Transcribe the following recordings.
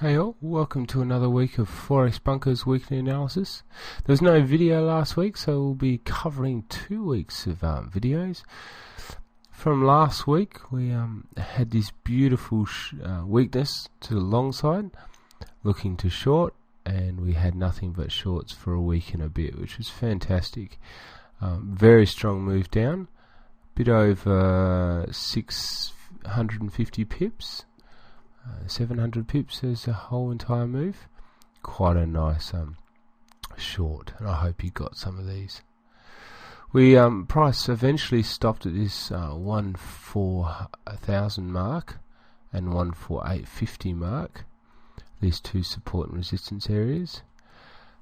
Hey all, welcome to another week of Forex Bunker's weekly analysis. There was no video last week, so we'll be covering 2 weeks of videos. From last week, we had this beautiful weakness to the long side, looking to short, and we had nothing but shorts for a week and a bit, which was fantastic. Very strong move down, a bit over 650 pips. 700 pips as a whole entire move. Quite a nice short, and I hope you got some of these. We price eventually stopped at this 1,4,000 mark and 1,4,850 mark. These two support and resistance areas.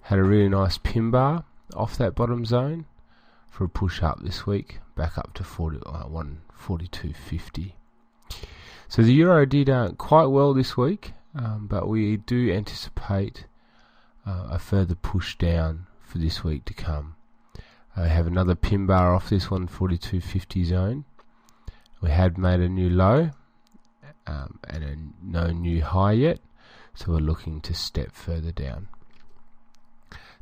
Had a really nice pin bar off that bottom zone for a push up this week, back up to 142.50. So the euro did quite well this week, but we do anticipate a further push down for this week to come. I have another pin bar off this 142.50 zone. We had made a new low and no new high yet, so we're looking to step further down.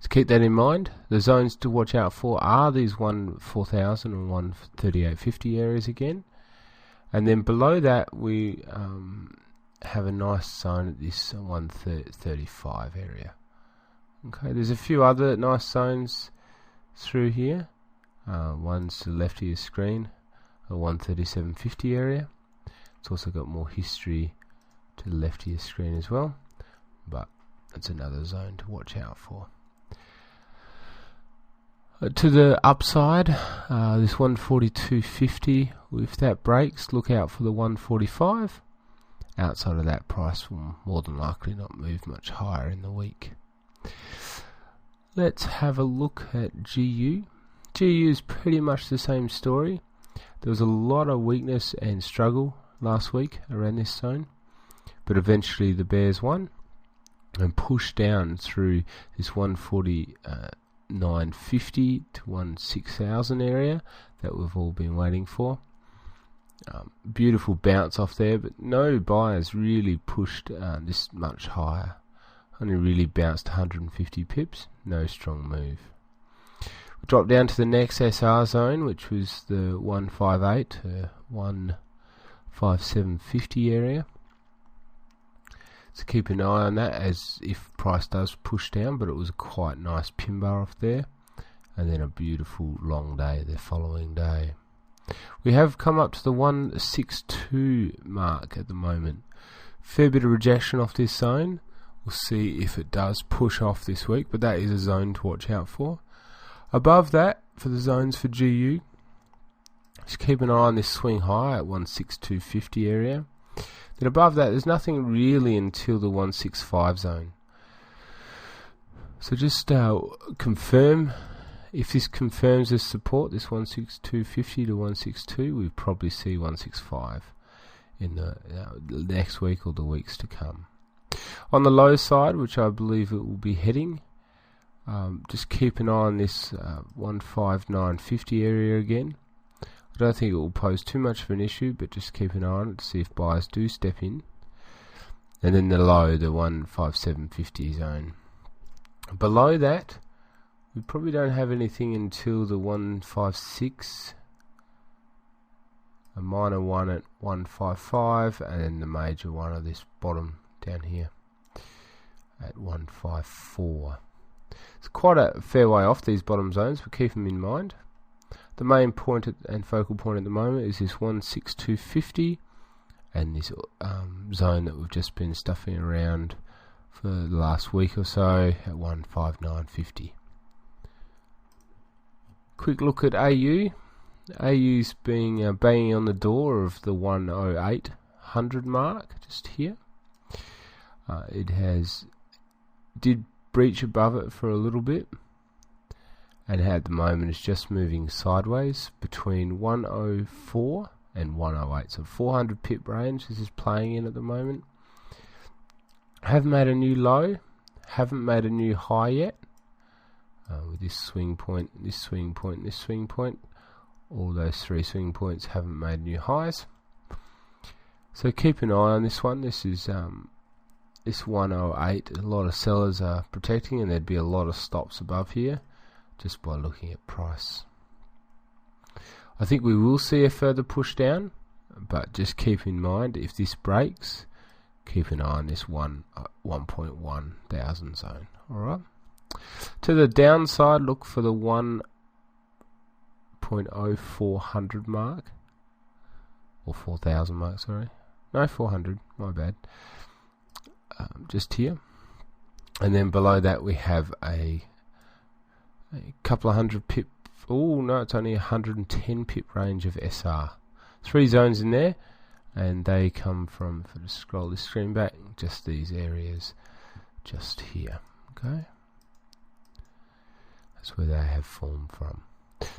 So keep that in mind. The zones to watch out for are these 4,000 and 138.50 areas again. And then below that we have a nice zone at this 135 area. Okay, there's a few other nice zones through here. One's to the left of your screen, a 137.50 area. It's also got more history to the left of your screen as well, but that's another zone to watch out for. To the upside, this 142.50, if that breaks, look out for the 145. Outside of that, price will more than likely not move much higher in the week. Let's have a look at GU. GU is pretty much the same story. There was a lot of weakness and struggle last week around this zone, but eventually the bears won and pushed down through this 149.50 to 16,000 area that we've all been waiting for. Beautiful bounce off there, but no buyers really pushed this much higher. Only really bounced 150 pips, no strong move. We dropped down to the next SR zone, which was the 158 to 157.50 area. So keep an eye on that as if price does push down, but it was a quite nice pin bar off there, and then a beautiful long day the following day. We have come up to the 162 mark at the moment. Fair bit of rejection off this zone. We'll see if it does push off this week, but that is a zone to watch out for. Above that, for the zones for GU, just keep an eye on this swing high at 162.50 area. Then above that, there's nothing really until the 165 zone. So just confirm, if this confirms this support, this 162.50 to 162, we'll probably see 165 in the next week or the weeks to come. On the low side, which I believe it will be heading, just keep an eye on this 159.50 area again. I don't think it will pose too much of an issue, but just keep an eye on it to see if buyers do step in. And then the low, the 157.50 zone. Below that, we probably don't have anything until the 156, a minor one at 155, and then the major one of this bottom down here at 154. It's quite a fair way off these bottom zones, but keep them in mind. The main point and focal point at the moment is this 162.50 and this zone that we've just been stuffing around for the last week or so at 159.50. Quick look at AU. AU's being banging on the door of the 10800 mark just here. It did breach above it for a little bit, and at the moment it's just moving sideways between 104 and 108, so 400 pip range this is playing in at the moment. Haven't made a new low, haven't made a new high yet, with this swing point, this swing point, this swing point. All those three swing points haven't made new highs, so keep an eye on this one. This is this 108, a lot of sellers are protecting, and there'd be a lot of stops above here just by looking at price. I think we will see a further push down, but just keep in mind, if this breaks, keep an eye on this 1.1 thousand zone. Alright. To the downside, look for the 1.0400 mark, or 4,000 mark, sorry. No, 400, my bad. Just here. And then below that we have a couple of hundred pip. Oh no, it's only 110 pip range of SR. 3 zones in there, and they come from, if I just scroll this screen back, just these areas just here. Okay, that's where they have formed from.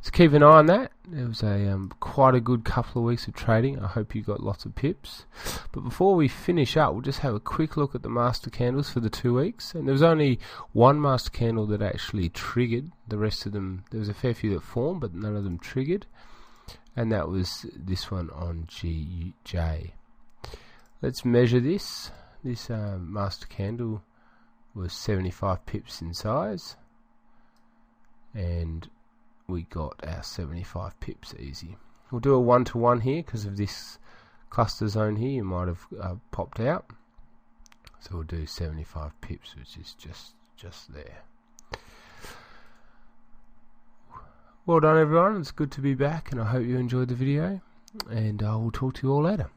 So keep an eye on that. It was a quite a good couple of weeks of trading. I hope you got lots of pips. But before we finish up, we'll just have a quick look at the master candles for the 2 weeks. And there was only one master candle that actually triggered. The rest of them, there was a fair few that formed, but none of them triggered. And that was this one on GJ. Let's measure this. This master candle was 75 pips in size, and we got our 75 pips easy. We'll do a 1-to-1 here because of this cluster zone here. You might have popped out, so we'll do 75 pips, which is just there. Well done everyone, it's good to be back, and I hope you enjoyed the video, and I will talk to you all later.